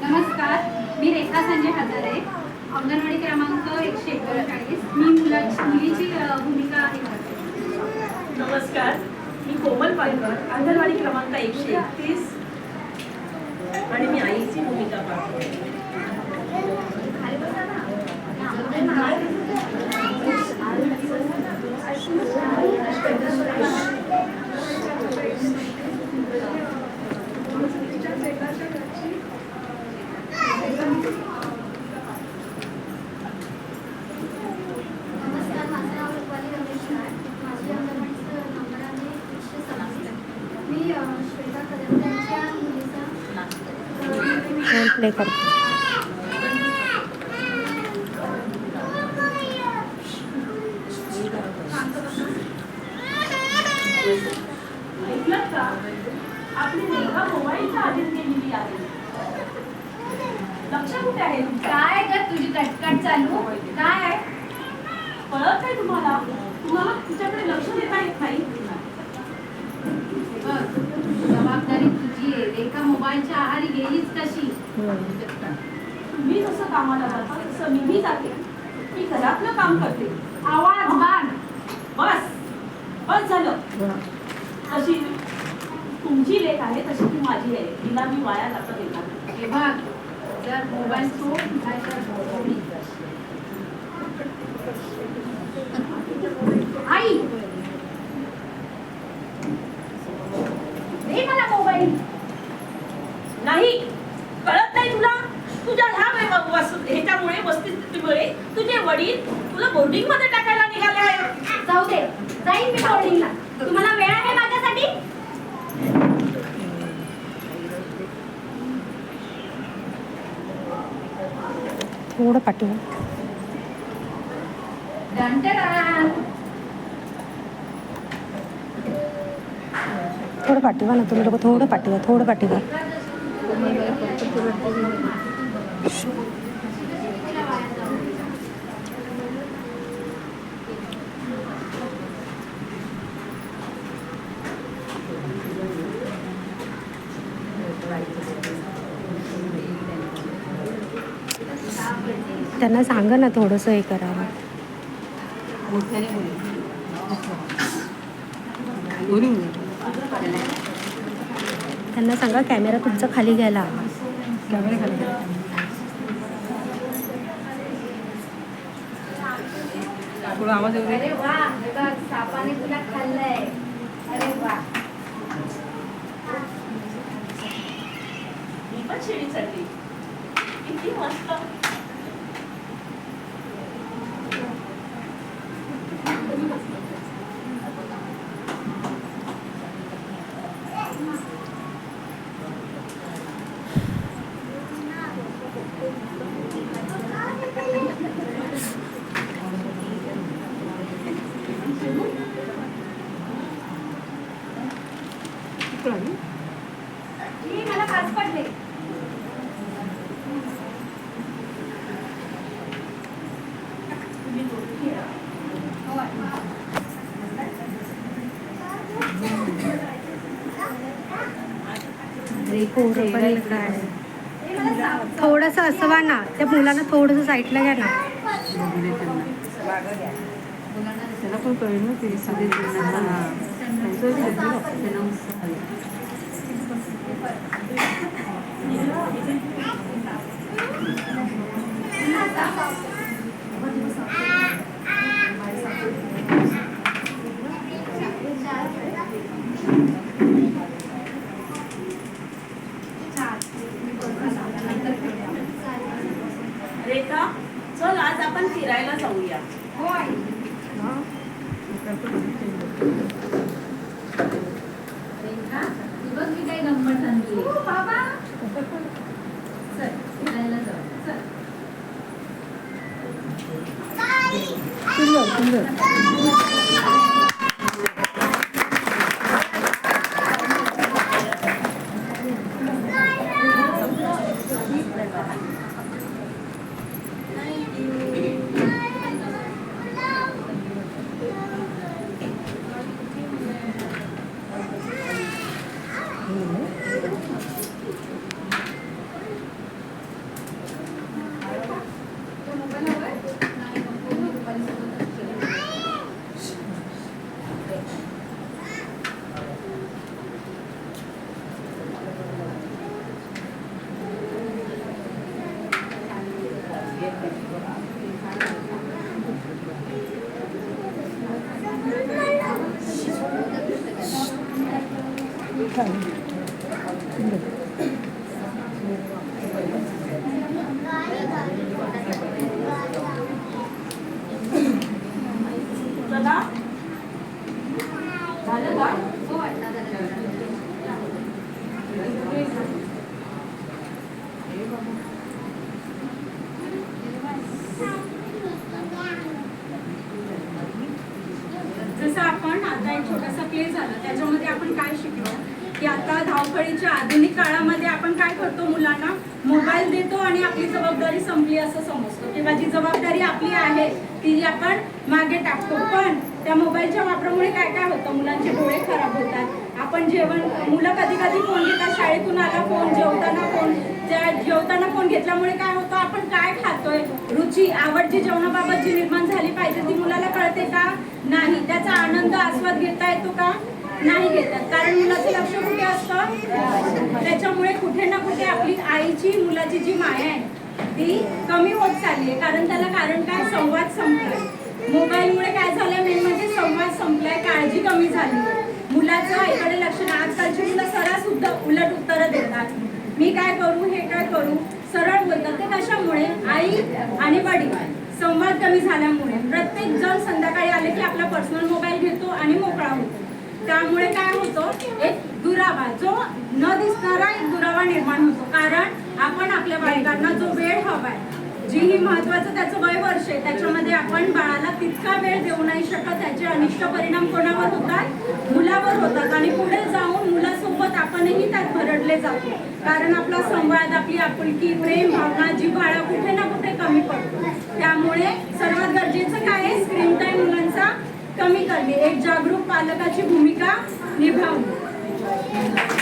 नमस्कार, मी रेखा संजय हजारे, अंगणवाडी क्रमांक 139. मी मुलीची भूमिका करते. नमस्कार, मी कोमल पालकर, अंगणवाडी क्रमांक 131 आणि मी आईची भूमिका पाहते. प्ले करतो. ऐकलं का? आपली रेखा मोबाईलच्या आधीच गेलेली आहे. लक्ष कुठे आहे? काय ग तुझी कटकट चालू? काय आहे? कळत नाही तुम्हाला? तुम्हाला तुझ्याकडे लक्ष देता येत नाही. जबाबदारी तुझी आहे. रेखा मोबाईलच्या आहारी गेलीच कशी? तुम्ही जसं कामाला जाता तसं मीही जाते. मी घरातलं काम करते. आवाज बाण. बस बस झालं. तशी तुमची लेख आहे तशी ती माझी आहे. तिला मी वाया जाता देणार. हे बघ, जर मोबाईल सोड आई दे मला मोबाईल. नाही, कळत नाही तुला? तुझ्या ह्याच्यामुळे वस्तीमुळे तुझे वडील तुला बोर्डिंग मध्ये टाकायला निघाले आहे. जाऊ दे, जाईन मी बोर्डिंगला. तुम्हाला वेळ आहे माझ्यासाठी? थोडं पाठीवर. थोडं पाठीवा ना तुम्ही लोक. थोडं पाठीवा. त्यांना सांगा ना थोडंसं हे करायला. त्यांना सांगा कॅमेरा तुमचा खाली घ्यायला. कॅमेरा खाली घ्या. थोडा आवाज येऊ दे. अरे वा, सापाने तुला खाल्लंय. अरे वा, मी पण शिडी चढली. किती मस्त. मला खास पडले. थोडंसं असवा ना, त्या मुलांना थोडंसं साईडला घ्या ना. त्याला पण कळेल ना ते रेखा, चल आज आपण फिरायला जाऊया. होय. रेखा, तू बघ मी काय गंमत आणली. बाबा चल फिरायला जाऊ. चल. सुंदर. दादा झालं का? हो आता झालं. जसं आपण आता एक छोटासा प्ले झाला त्याच्यामध्ये आपण काय शिकलो की आता धावपळीच्या आधुनिक काळामध्ये आपण काय करतो, मुलांना मोबाईल देतो आणि आपली जबाबदारी संपली असं समजतो किंवा जी जबाबदारी आपली आहे ती आपण मागे टाकतो. पण त्या मोबाईलच्या वापरामुळे काय काय होतं, मुलांचे डोळे खराब होतात. आपण मुलं कधी कधी फोन घेतात, शाळेतून आला फोन, जेवताना फोन घेतल्यामुळे काय होतं, आपण काय खातोय, रुची आवड जी जेवणाबाबत जी निर्माण झाली पाहिजे ती मुलाला कळते का? नाही. त्याचा आनंद आस्वाद घेता येतो का? नाही घेतात. कारण मुलाचं लक्ष कुठे असतं? त्याच्यामुळे कुठे ना कुठे आपली आईची मुलाची जी माया आहे ती कमी होत चालली आहे. कारण त्याला कारण काय, संवाद संपलाय. मोबाईलमुळे काय झालंय, मेन म्हणजे संवाद संपलाय, काळजी कमी झाली. मुलाचं एकडे लक्ष नाही. आजकालची मुलं सरळ सुद्धा उलट उत्तरं देतात. मी काय करू, हे काय करू, सरळ बोलतात. ते कशामुळे? आई आणि वडील संवाद कमी झाल्यामुळे. प्रत्येक जण संध्याकाळी आले की आपला पर्सनल मोबाईल घेतो आणि मोकळा होतो. त्यामुळे काय होतं, एक दुरावा, जो न दिसणारा एक दुरावा निर्माण होतो. कारण आपण आपल्या बालकांना जो वेळ हवाय, जी ही महत्वाचं त्याचं वय वर्ष आहे, त्याच्यामध्ये आपण बाळाला तितका वेळ देऊ नाही शकत. त्याचे अनिष्ट परिणाम कोणावर होतात? मुलावर होतात. आणि पुढे जाऊन मुलासोबत आपणही त्यात भरडले जातो. कारण आपला संवाद, आपली आपुलकी, प्रेम, भावना, जिव्हाळा कुठे ना कुठे कमी पडतो. त्यामुळे सर्वात गरजेचं काय आहे, स्क्रीन टाइम मुलांचा कमी करणे, एक जागरूक पालकाची भूमिका निभावणे.